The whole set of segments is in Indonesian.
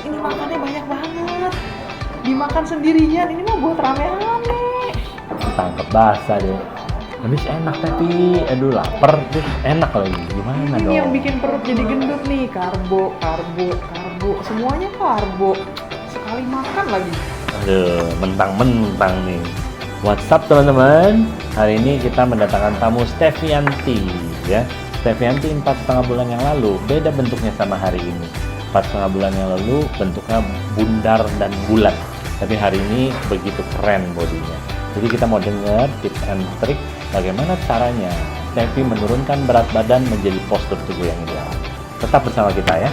ini makannya banyak banget. Dimakan sendirian, ini mah buat rame-rame. Tangkep basah deh. Habis enak tapi, aduh lapar, terus enak lagi. Gimana Ini dong? yang bikin perut jadi gendut nih, karbo, semuanya karbo. Sekali makan lagi. Aduh, mentang-mentang nih. What's up teman-teman? Hari ini kita mendatangkan tamu Stefianti ya. Stefianti 4,5 bulan yang lalu, beda bentuknya sama hari ini. 4,5 bulan yang lalu bentuknya bundar dan bulat. Tapi hari ini begitu keren bodinya. Jadi kita mau dengar tips and trick bagaimana caranya Stefi menurunkan berat badan menjadi postur tubuh yang ideal. Tetap bersama kita ya.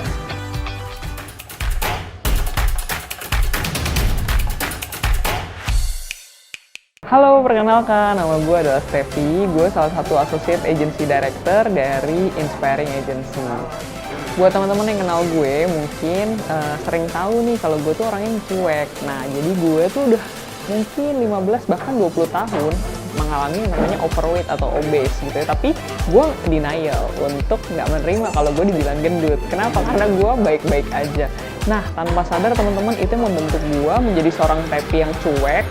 Halo, perkenalkan, nama gue adalah Stefi. Gue salah satu Associate Agency Director dari Inspiring Agency. Buat teman-teman yang kenal gue, mungkin sering tahu nih kalau gue tuh orangnya yang cuek. Nah, jadi gue tuh udah mungkin 15 bahkan 20 tahun mengalami yang namanya overweight atau obese gitu ya. Tapi gue denial untuk nggak menerima kalau gue dibilang gendut. Kenapa? Karena gue baik-baik aja. Nah, tanpa sadar teman-teman itu membentuk gue menjadi seorang Stefi yang cuek.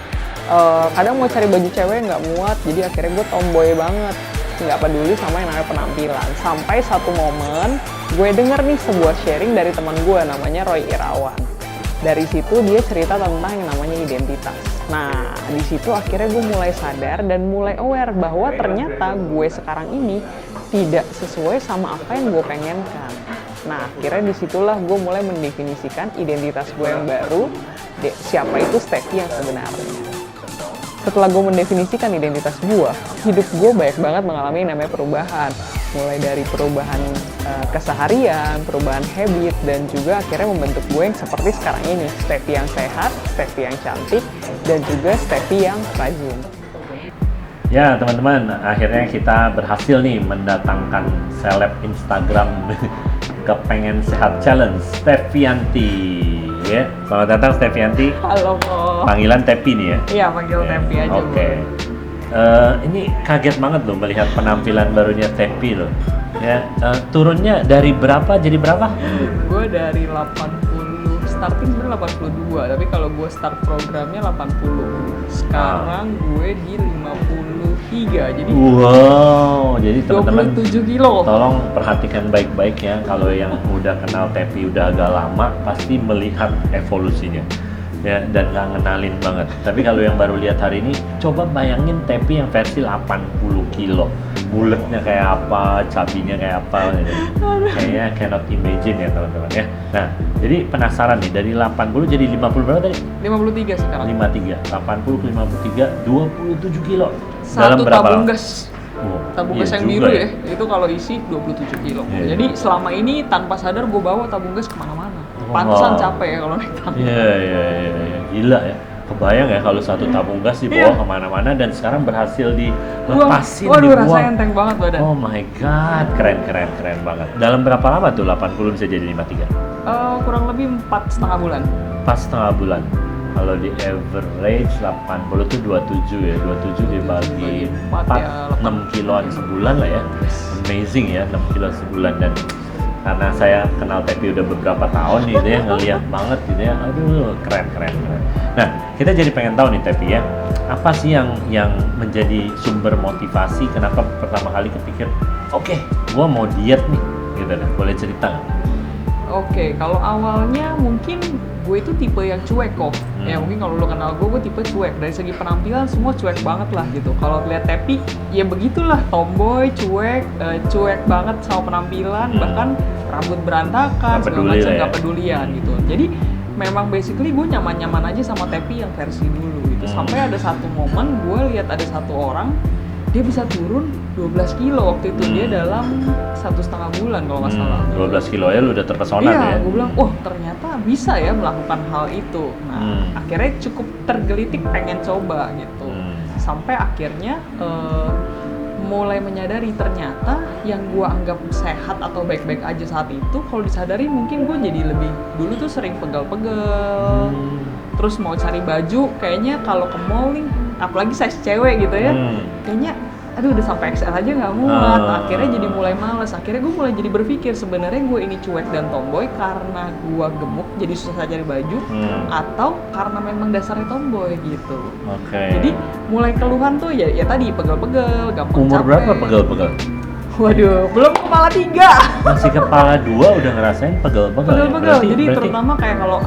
Kadang mau cari baju cewek nggak muat, jadi akhirnya gue tomboy banget, nggak peduli sama yang namanya penampilan. Sampai satu momen gue denger nih sebuah sharing dari teman gue namanya Roy Irawan. Dari situ dia cerita tentang yang namanya identitas. Nah, di situ akhirnya gue mulai sadar dan mulai aware bahwa ternyata gue sekarang ini tidak sesuai sama apa yang gue pengenkan. Nah, akhirnya disitulah gue mulai mendefinisikan identitas gue yang baru, siapa itu Stefi yang sebenarnya. Setelah gue mendefinisikan identitas gue, hidup gue banyak banget mengalami yang namanya perubahan. Mulai dari perubahan keseharian, perubahan habit, dan juga akhirnya membentuk gue yang seperti sekarang ini. Stefi yang sehat, Stefi yang cantik, dan juga Stefi yang rajin. Ya teman-teman, akhirnya kita berhasil nih mendatangkan seleb Instagram Kepengen Sehat Challenge, Stefianti. Ya, selamat datang Stefianti. Halo Po. Panggilan Tepi nih ya? Iya, panggil Tepi aja. Oke. Ini kaget banget loh melihat penampilan barunya Tepi loh. Ya, turunnya dari berapa jadi berapa? Gue dari 80, starting sebenarnya 82, tapi kalau gue start programnya 80. Sekarang gue di 53, jadi wow, jadi teman-teman 27 kilo. tolong perhatikan baik-baik ya, kalau yang udah kenal Tepi udah agak lama pasti melihat evolusinya ya, dan nggak ngenalin banget. Tapi kalau yang baru lihat hari ini, coba bayangin Tepi yang versi 80 kilo, buletnya kayak apa, cabinya kayak apa gitu. Kayaknya cannot imagine ya teman-teman ya. Nah, jadi penasaran nih, dari 80 jadi 50 berapa tadi? 53 sekarang. 53, 80 ke 53, 27 kilo. Satu tabung lama? gas. Oh, Tabung iya gas yang juga biru ya, itu kalau isi 27 kilo. Iya. Jadi selama ini tanpa sadar gue bawa tabung gas kemana-mana. Pantesan capek ya kalau naik tangga. Iya, gila ya. Kebayang ya kalau satu tabung gas dibawa kemana-mana dan sekarang berhasil dilepasin, Waduh, dibuang. rasanya enteng banget badan. Oh my god, keren banget. Dalam berapa lama tuh 80 bisa jadi 53? Kurang lebih 4,5 bulan. Pas setengah bulan. Kalau di average 80 tuh 27 ya, 27 dibagi 4, ya, 6 kiloan sebulan lah ya. Amazing ya, 6 kilo sebulan. Dan karena saya kenal Tepi udah beberapa tahun nih, dia ngeliat banget gitu ya, aduh keren. Nah, kita jadi pengen tahu nih Tepi ya, apa sih yang menjadi sumber motivasi, kenapa pertama kali kepikir, oke, gua mau diet nih, gitu deh, boleh cerita nggak? Oke, kalau awalnya mungkin gue itu tipe yang cuek kok. Ya mungkin kalau lo kenal gue tipe cuek. Dari segi penampilan semua cuek banget lah gitu. Kalau lihat Tepi, ya begitulah, tomboy, cuek banget sama penampilan, bahkan rambut berantakan, segala macam, nggak pedulian gitu. Jadi memang basically gue nyaman-nyaman aja sama Tepi yang versi dulu gitu. Sampai ada satu momen gue lihat ada satu orang, dia bisa turun 12 kilo waktu itu, dia dalam 1,5 bulan kalau nggak salah. 12 kilo ya lu udah terpesona iya, ya? Gue bilang, ternyata bisa ya melakukan hal itu. Nah, akhirnya cukup tergelitik pengen coba gitu. Sampai akhirnya mulai menyadari ternyata yang gue anggap sehat atau baik-baik aja saat itu, kalau disadari mungkin gue jadi lebih, dulu tuh sering pegel-pegel. Terus mau cari baju, kayaknya kalau ke mall nih, apalagi size cewek gitu ya, kayaknya aduh udah sampai XL aja nggak muat. Akhirnya jadi mulai males. Akhirnya gue mulai jadi berpikir sebenarnya gue ini cuek dan tomboy karena gue gemuk jadi susah cari baju, atau karena memang dasarnya tomboy gitu. Jadi mulai keluhan tuh ya tadi pegel-pegel, gampang Umur capek. berapa pegel-pegel? Waduh, belum kepala 3. Masih kepala 2 udah ngerasain pegel-pegel. Pegel-pegel. Ya? Jadi terutama kayak kalau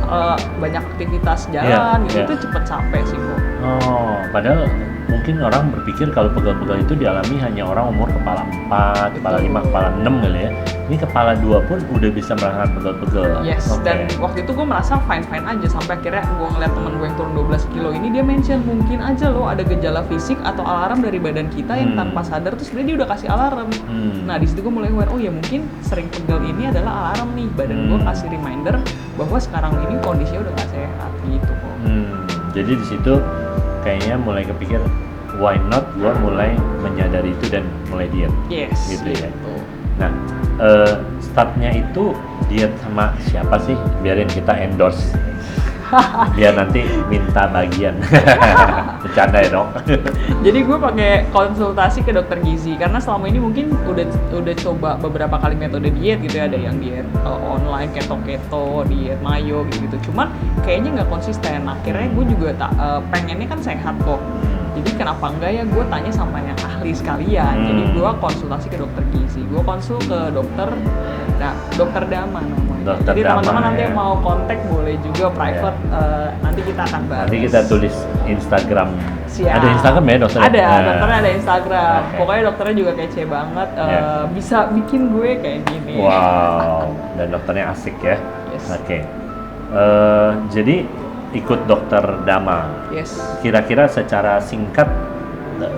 banyak aktivitas jalan gitu itu cepet capek sih kok. Oh, padahal mungkin orang berpikir kalau pegel-pegel itu dialami hanya orang umur kepala 4, kepala 5, kepala 6 kali ya. Ini kepala 2 pun udah bisa merasakan pegel-pegel. Yes, dan waktu itu gue merasa fine-fine aja sampai akhirnya gue ngeliat temen gue yang turun 12 kilo ini, dia mention mungkin aja loh ada gejala fisik atau alarm dari badan kita yang tanpa sadar tuh sebenarnya dia udah kasih alarm. Nah di situ gue mulai aware, oh ya mungkin sering pegel ini adalah alarm nih, badan gue kasih reminder bahwa sekarang ini kondisinya udah gak sehat gitu kok. Jadi di situ kayaknya mulai kepikir why not gue mulai menyadari itu dan mulai diet. Yes, gitu ya. Nah, startnya itu diet sama siapa sih? Biarin kita endorse. Biar nanti minta bagian. Bercanda ya dong. Jadi gue pakai konsultasi ke dokter gizi karena selama ini mungkin udah coba beberapa kali metode diet gitu ya, ada yang diet online keto, diet mayo gitu. Cuman kayaknya nggak konsisten. Akhirnya gue juga pengennya kan sehat kok. Jadi kenapa enggak ya gue tanya sama yang ahli sekalian. Jadi gue konsultasi ke dokter gizi. Gue konsul ke dokter Dama namanya. Jadi teman-teman nanti yang mau kontak boleh juga private. Nanti kita akan bahas. Nanti kita tulis Instagram. Siap. Ada Instagram ya dokter? Ada, dokternya ada Instagram. Pokoknya dokternya juga kece banget. Bisa bikin gue kayak gini. Wow. Dan dokternya asik ya. Yes. Oke. Jadi ikut dokter Dama. Yes. Kira-kira secara singkat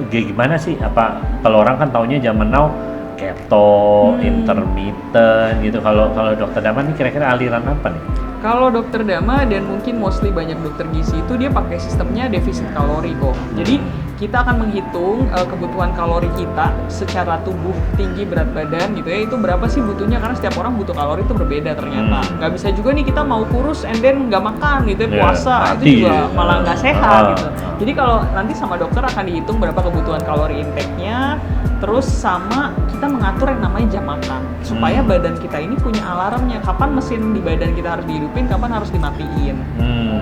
gimana sih? Apa kalau orang kan taunya zaman now keto, intermittent gitu. Kalau dokter Dama nih kira-kira aliran apa nih? Kalau dokter Dama dan mungkin mostly banyak dokter gizi itu dia pakai sistemnya defisit kalori kok. Jadi kita akan menghitung kebutuhan kalori kita secara tubuh, tinggi, berat badan gitu ya, itu berapa sih butuhnya, karena setiap orang butuh kalori itu berbeda ternyata. Nggak bisa juga nih kita mau kurus and then nggak makan gitu ya, puasa, itu juga malah nggak sehat gitu. Jadi kalau nanti sama dokter akan dihitung berapa kebutuhan kalori intake-nya, terus sama kita mengatur yang namanya jam makan supaya badan kita ini punya alarmnya kapan mesin di badan kita harus dihidupin, kapan harus dimatiin.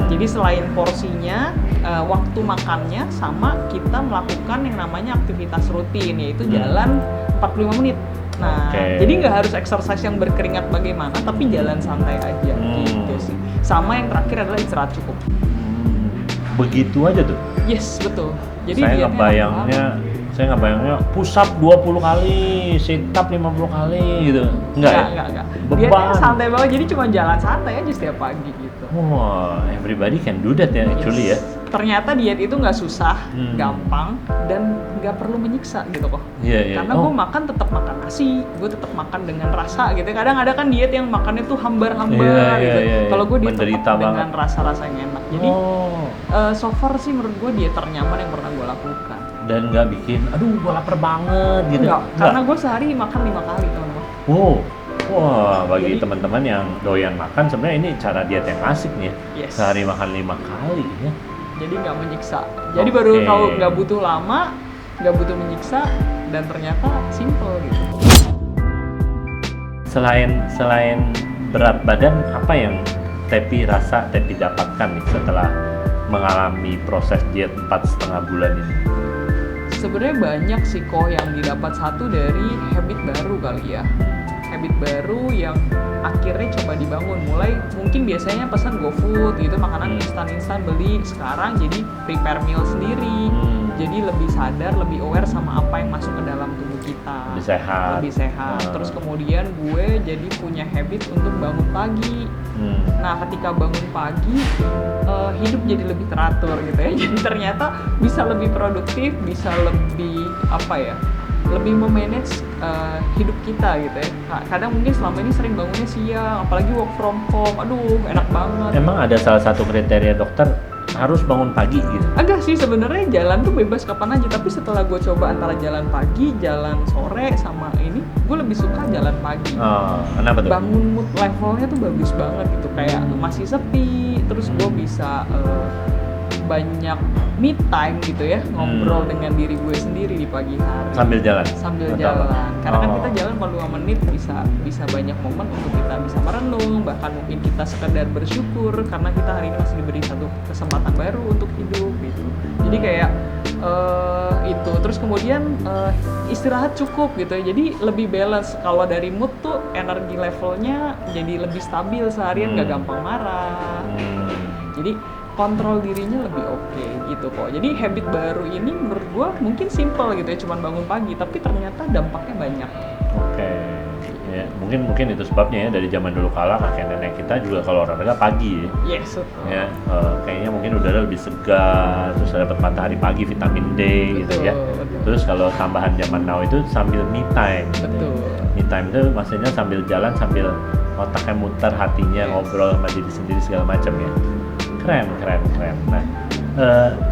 Jadi selain porsinya, waktu makannya, sama kita melakukan yang namanya aktivitas rutin, yaitu jalan 45 menit. Nah, jadi nggak harus exercise yang berkeringat bagaimana, tapi jalan santai aja gitu sih. Sama yang terakhir adalah istirahat cukup. Begitu aja tuh? Yes, betul. Jadi saya ngebayangnya push up 20 kali, sit up 50 kali gitu. Enggak. Dietnya santai banget, jadi cuma jalan santai aja setiap pagi gitu. Wah, everybody can do that ya, actually ya. Ternyata diet itu nggak susah, gampang, dan nggak perlu menyiksa gitu kok. Karena gue makan tetap makan nasi, gue tetap makan dengan rasa gitu. Kadang ada kan diet yang makannya tuh hambar-hambar gitu. Kalau gue diet tetap dengan rasa-rasa yang enak. Jadi so far sih menurut gue diet ternyaman yang pernah gue lakukan. Dan nggak bikin, aduh gue lapar banget gitu. Enggak, karena gue sehari makan 5 kali teman-teman. Wah, bagi teman-teman yang doyan makan, sebenarnya ini cara diet yang asik nih ya. Yes. Sehari makan 5 kali ya. Jadi nggak menyiksa. Jadi baru tahu nggak butuh lama, nggak butuh menyiksa, dan ternyata simple gitu. Selain berat badan, apa yang Tepi dapatkan nih setelah mengalami proses diet 4,5 bulan ini? Sebenarnya banyak sih kok yang didapat. Satu dari habit baru kali ya. Habit baru yang akhirnya coba dibangun. Mulai mungkin biasanya pesan GoFood gitu, makanan instan beli, sekarang jadi prepare meal sendiri. Jadi lebih sadar, lebih aware sama apa yang masuk ke dalam tubuh kita. Lebih sehat. Terus kemudian gue jadi punya habit untuk bangun pagi. Nah, ketika bangun pagi, hidup jadi lebih teratur gitu ya. Jadi ternyata bisa lebih produktif, bisa lebih lebih memanage hidup kita gitu ya. Kadang mungkin selama ini sering bangunnya siang, apalagi work from home, aduh enak banget. Emang ada salah satu kriteria dokter harus bangun pagi gitu? Agak sih sebenarnya, jalan tuh bebas kapan aja, tapi setelah gue coba antara jalan pagi, jalan sore, sama ini, gue lebih suka jalan pagi. Kenapa tuh? Bangun mood levelnya tuh bagus banget gitu, kayak masih sepi, terus gue bisa banyak me time gitu ya, ngobrol dengan diri gue sendiri di pagi hari Sambil jalan? sambil jalan. Karena kan kita jalan 45 menit bisa banyak momen untuk kita bisa merenung, bahkan mungkin kita sekedar bersyukur karena kita hari ini masih diberi satu kesempatan baru untuk hidup gitu. Jadi kayak itu, terus kemudian istirahat cukup gitu ya, jadi lebih balance. Kalau dari mood tuh energi levelnya jadi lebih stabil seharian, nggak gampang marah. Jadi kontrol dirinya lebih oke gitu kok. Jadi habit baru ini menurut gua mungkin simple gitu ya, cuman bangun pagi, tapi ternyata dampaknya banyak. Oke. Ya, mungkin itu sebabnya ya, dari zaman dulu kala kakek nenek kita juga kalau olahraga pagi ya. Yes, betul. Ya, kayaknya mungkin udara lebih segar, terus dapat matahari pagi, vitamin D gitu ya. Betul. Terus kalau tambahan zaman now itu sambil me time. Betul. Me time itu maksudnya sambil jalan, sambil otaknya muter, hatinya ngobrol sama diri sendiri segala macam ya. Keren. Nah,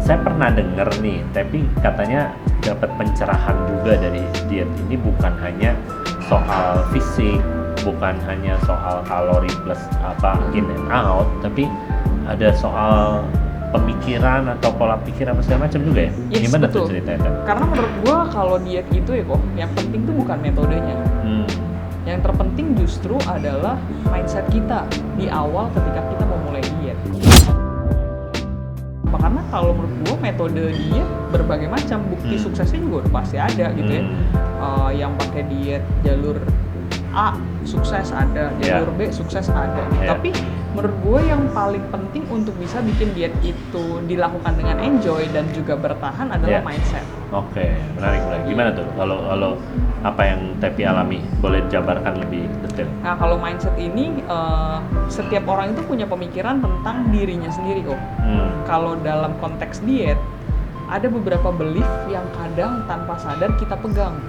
saya pernah dengar nih, tapi katanya dapat pencerahan juga dari diet ini, bukan hanya soal fisik, bukan hanya soal kalori plus apa in and out, tapi ada soal pemikiran atau pola pikir apa segala macam juga ya. Yes, Gimana betul. tuh ceritanya? Karena menurut gua kalau diet itu ya kok, yang penting tuh bukan metodenya. Yang terpenting justru adalah mindset kita di awal ketika kita mau mulai diet. Karena kalau menurut gue metode diet berbagai macam, bukti suksesnya juga udah pasti ada gitu ya. Yang pakai diet jalur A sukses ada, jalur B sukses ada gitu. Tapi menurut gue yang paling penting untuk bisa bikin diet itu dilakukan dengan enjoy dan juga bertahan adalah mindset. Oke, menarik. Gimana tuh kalau apa yang Tepi alami, boleh jabarkan lebih detail? Nah, kalau mindset ini setiap orang itu punya pemikiran tentang dirinya sendiri kok. Kalau dalam konteks diet ada beberapa belief yang kadang tanpa sadar kita pegang.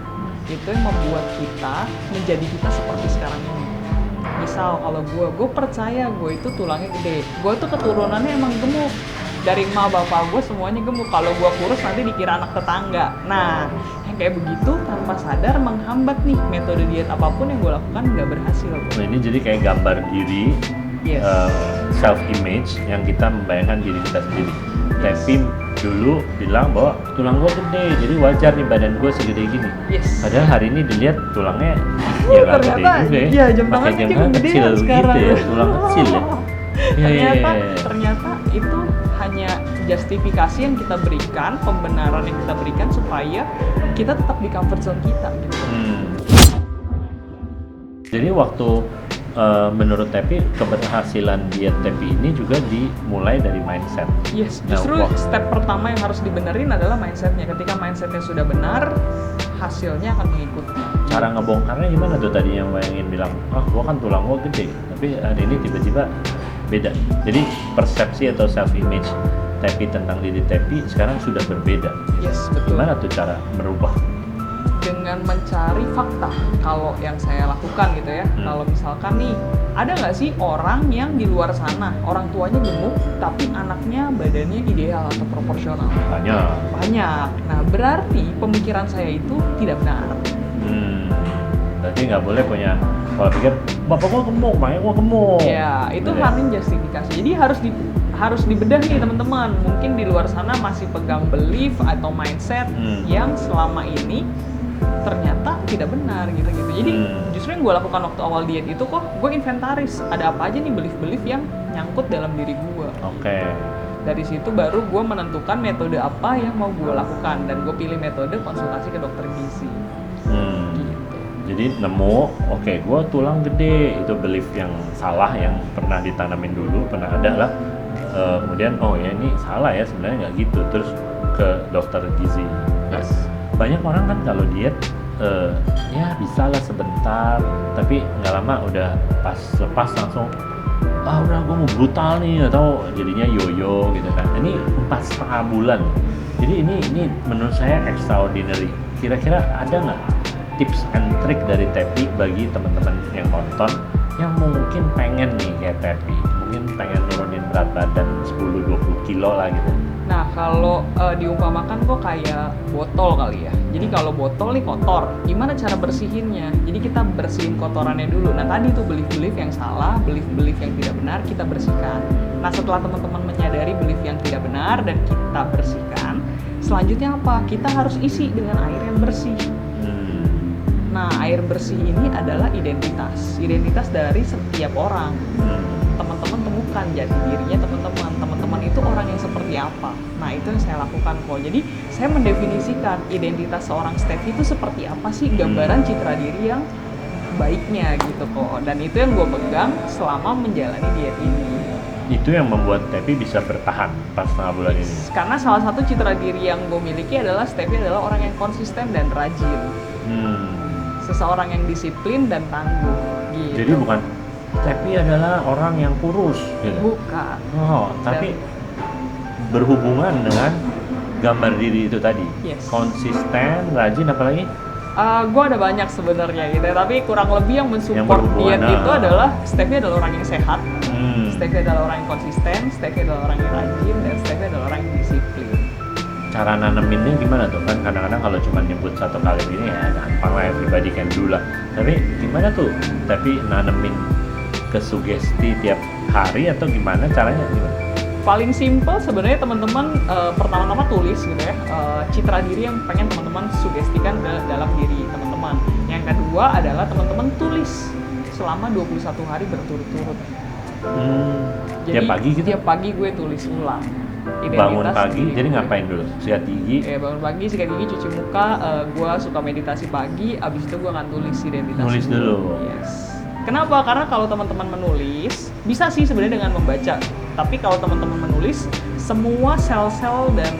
Itu yang membuat kita menjadi kita seperti sekarang ini. Misal kalau gue percaya gue itu tulangnya gede, gue tuh keturunannya emang gemuk, dari emak bapak gue semuanya gemuk, kalau gue kurus nanti dikira anak tetangga. Nah, yang kayak begitu tanpa sadar menghambat nih metode diet apapun yang gue lakukan nggak berhasil. Nah, ini jadi kayak gambar diri, self image yang kita membayangkan diri kita sendiri. Tapi dulu bilang bahwa tulang gue gede, jadi wajar nih badan gue segede gini. Padahal hari ini dilihat tulangnya ya nggak gede juga ya. Jam tangannya cuma kecil sekarang. gitu ya, tulang kecil ya. Ternyata itu hanya justifikasi yang kita berikan, pembenaran yang kita berikan supaya kita tetap di comfort zone kita gitu. Jadi waktu menurut Tepi, keberhasilan diet Tepi ini juga dimulai dari mindset. Yes, justru step pertama yang harus dibenerin adalah mindsetnya. Ketika mindsetnya sudah benar, hasilnya akan mengikuti. Cara ngebongkarnya gimana tuh tadi yang bayangin bilang, gua kan tulang gua gede, tapi hari ini tiba-tiba beda. Jadi persepsi atau self image Tepi tentang diri Tepi sekarang sudah berbeda. Yes, betul. Gimana tuh cara merubah? Dengan mencari fakta. Kalau yang saya lakukan gitu ya, kalau misalkan nih ada nggak sih orang yang di luar sana orang tuanya gemuk tapi anaknya badannya ideal atau proporsional? Banyak. Nah, berarti pemikiran saya itu tidak benar. Berarti nggak boleh punya pola pikir bapak gua gemuk, makanya gua gemuk. Ya, itu hanya justifikasi. Jadi harus dibedah nih teman-teman. Mungkin di luar sana masih pegang belief atau mindset yang selama ini ternyata tidak benar gitu-gitu. Jadi justru yang gue lakukan waktu awal diet itu kok gue inventaris ada apa aja nih belief-belief yang nyangkut dalam diri gue. Dari situ baru gue menentukan metode apa yang mau gue lakukan dan gue pilih metode konsultasi ke dokter gizi. Gitu. Jadi nemu, gue tulang gede, itu belief yang salah yang pernah ditanamin dulu, pernah ada lah. Kemudian ya ini salah ya, sebenarnya nggak gitu. Terus ke dokter gizi. Banyak orang kan kalau diet ya bisa lah sebentar, tapi nggak lama udah pas lepas langsung udah gue mau brutal nih, atau jadinya yoyo gitu kan. Ini 4,5 bulan, jadi ini menurut saya extraordinary. Kira-kira ada nggak tips and trick dari Tepi bagi teman-teman yang nonton yang mungkin pengen nih kayak Tepi, mungkin pengen nurunin berat badan 10-20 kilo lah gitu? Nah, kalau diumpamakan kok kayak botol kali ya. Jadi kalau botol nih kotor, gimana cara bersihinnya? Jadi kita bersihin kotorannya dulu. Nah, tadi tuh belief-belief yang salah, belief-belief yang tidak benar kita bersihkan. Nah, setelah teman-teman menyadari belief yang tidak benar dan kita bersihkan, selanjutnya apa? Kita harus isi dengan air yang bersih. Nah, air bersih ini adalah identitas dari setiap orang. Teman-teman temukan jati dirinya teman-teman itu orang yang seperti apa. Nah, itu yang saya lakukan kok. Jadi saya mendefinisikan identitas seorang Steffi itu seperti apa sih, gambaran citra diri yang baiknya gitu kok. Dan itu yang gue pegang selama menjalani diet ini. Itu yang membuat Steffi bisa bertahan pas setengah bulan ini. Karena salah satu citra diri yang gue miliki adalah Steffi adalah orang yang konsisten dan rajin. Seseorang yang disiplin dan tangguh gitu. Jadi bukan Steffi adalah orang yang kurus gitu. Bukan. Oh, tapi berhubungan dengan gambar diri itu tadi. Yes. Konsisten, rajin, apalagi? Gue ada banyak sebenarnya gitu, tapi kurang lebih yang mensupport berhubungan, diet itu adalah Steffi adalah orang yang sehat, Steffi adalah orang yang konsisten, Steffi adalah orang yang rajin, dan Steffi adalah orang yang disiplin. Cara naneminnya gimana tuh? Kan kadang-kadang kalau cuma nyebut satu kali gini ya gampang lah, everybody can do lah. Tapi gimana tuh? Tapi nanemin ke sugesti tiap hari atau gimana caranya? Gimana? Paling simple sebenarnya teman-teman pertama-tama tulis gitu ya, citra diri yang pengen teman-teman sugestikan ke dalam diri teman-teman. Yang kedua adalah teman-teman tulis selama 21 hari berturut-turut. Jadi Tiap pagi gitu? Tiap pagi gue tulis ulang. Bangun pagi, jadi ngapain dulu? Sikat gigi? Bangun pagi, sikat gigi, cuci muka, gue suka meditasi pagi, abis itu gue akan tulis identitas. Nulis dulu? Yes. Kenapa? Karena kalau teman-teman menulis, bisa sih sebenarnya dengan membaca. Tapi kalau teman-teman menulis, semua sel-sel dan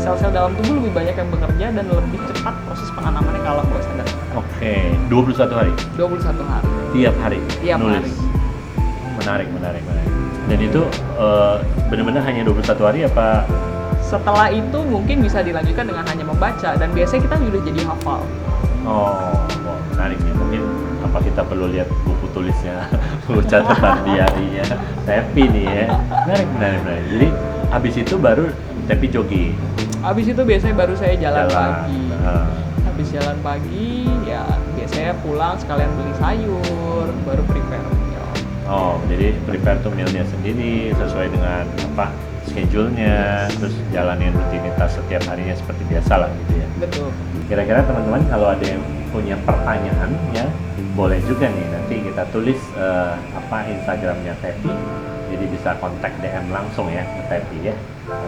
sel-sel dalam tubuh lebih banyak yang bekerja dan lebih cepat proses penanamannya kalau gue sadar. Oke, 21 hari? 21 hari. Tiap hari? Tiap nulis. hari. Menarik. Dan itu benar-benar hanya 21 hari apa? Setelah itu mungkin bisa dilanjutkan dengan hanya membaca, dan biasanya kita udah jadi hafal. Oh, menarik ya. Mungkin apa kita perlu lihat buku tulisnya, buku catatan diarinya Steffi nih ya. Menarik. Jadi habis itu baru Steffi jogging. Habis itu biasanya baru saya jalan pagi. Habis jalan pagi ya biasanya pulang sekalian beli sayur, baru prepare meal. Oh, jadi prepare tuh mealnya sendiri sesuai dengan apa schedule-nya, terus jalanin rutinitas setiap harinya seperti biasa lah gitu ya. Betul. Kira-kira teman-teman kalau ada yang punya pertanyaan ya, boleh juga nih nanti kita tulis Instagramnya Steffi, jadi bisa kontak DM langsung ya ke Steffi ya,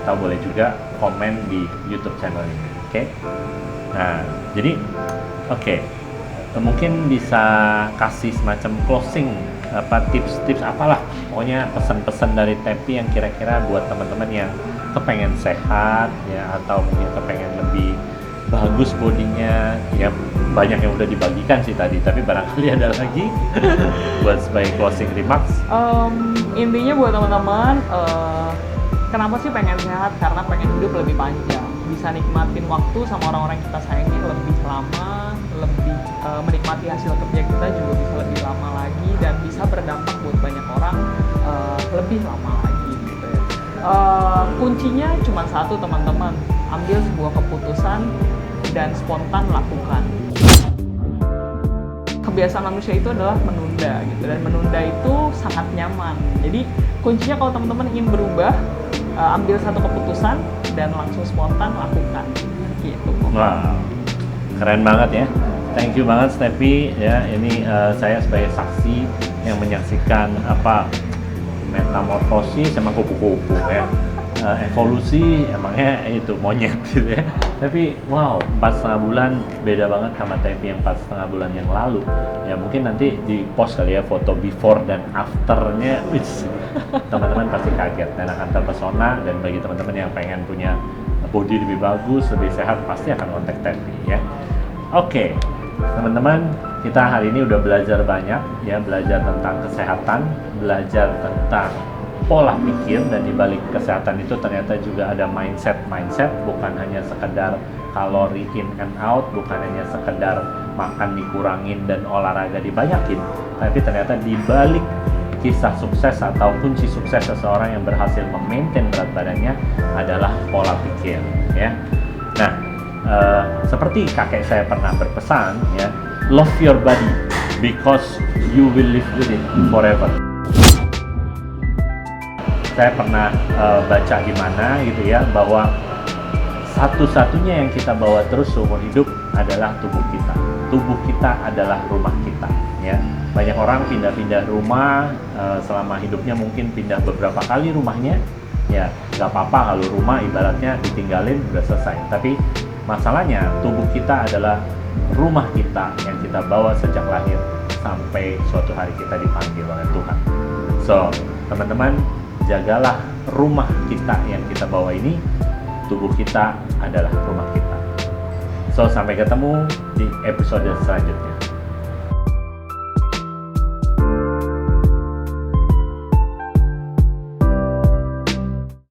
atau boleh juga komen di YouTube channel ini. Oke? Nah, jadi mungkin bisa kasih semacam closing tips-tips apalah, pokoknya pesan-pesan dari Steffi yang kira-kira buat teman-teman yang kepengen sehat ya, atau mungkin kepengen lebih bagus bodinya ya. Banyak yang udah dibagikan sih tadi, tapi barangkali ada lagi buat sebagai closing remarks. Intinya buat teman-teman, kenapa sih pengen sehat? Karena pengen hidup lebih panjang, bisa nikmatin waktu sama orang-orang kita sayangi lebih lama, lebih menikmati hasil kerja kita juga bisa lebih lama lagi, dan bisa berdampak buat banyak orang lebih lama lagi gitu ya. Kuncinya cuma satu teman-teman, ambil sebuah keputusan dan spontan lakukan. Kebiasaan manusia itu adalah menunda gitu, dan menunda itu sangat nyaman. Jadi kuncinya kalau teman-teman ingin berubah, ambil satu keputusan dan langsung spontan lakukan gitu. Wow, keren banget ya. Thank you banget Steffi ya. Ini saya sebagai saksi yang menyaksikan metamorfosis sama kupu-kupu ya. Evolusi emangnya itu monyet gitu ya. Tapi wow, 4,5 bulan beda banget sama Steffi yang 4,5 bulan yang lalu. Ya mungkin nanti di post kali ya foto before dan afternya, teman-teman pasti kaget dan akan terpesona. Dan bagi teman-teman yang pengen punya body lebih bagus, lebih sehat, pasti akan kontak Steffi ya. Oke, teman-teman, kita hari ini udah belajar banyak ya, belajar tentang kesehatan, belajar tentang pola pikir, dan di balik kesehatan itu ternyata juga ada mindset, bukan hanya sekedar kalori in and out, bukan hanya sekedar makan dikurangin dan olahraga dibanyakin, tapi ternyata di balik kisah sukses atau kunci sukses seseorang yang berhasil memaintain berat badannya adalah pola pikir, ya. Nah, seperti kakek saya pernah berpesan, ya, love your body because you will live with it forever. Saya pernah baca di mana gitu ya, bahwa satu-satunya yang kita bawa terus seumur hidup adalah tubuh kita. Tubuh kita adalah rumah kita, ya. Banyak orang pindah-pindah rumah selama hidupnya, mungkin pindah beberapa kali rumahnya, ya nggak apa-apa kalau rumah ibaratnya ditinggalin udah selesai. Tapi masalahnya tubuh kita adalah rumah kita yang kita bawa sejak lahir sampai suatu hari kita dipanggil oleh Tuhan. So, teman-teman, jagalah rumah kita yang kita bawa ini. Tubuh kita adalah rumah kita. So, sampai ketemu di episode selanjutnya.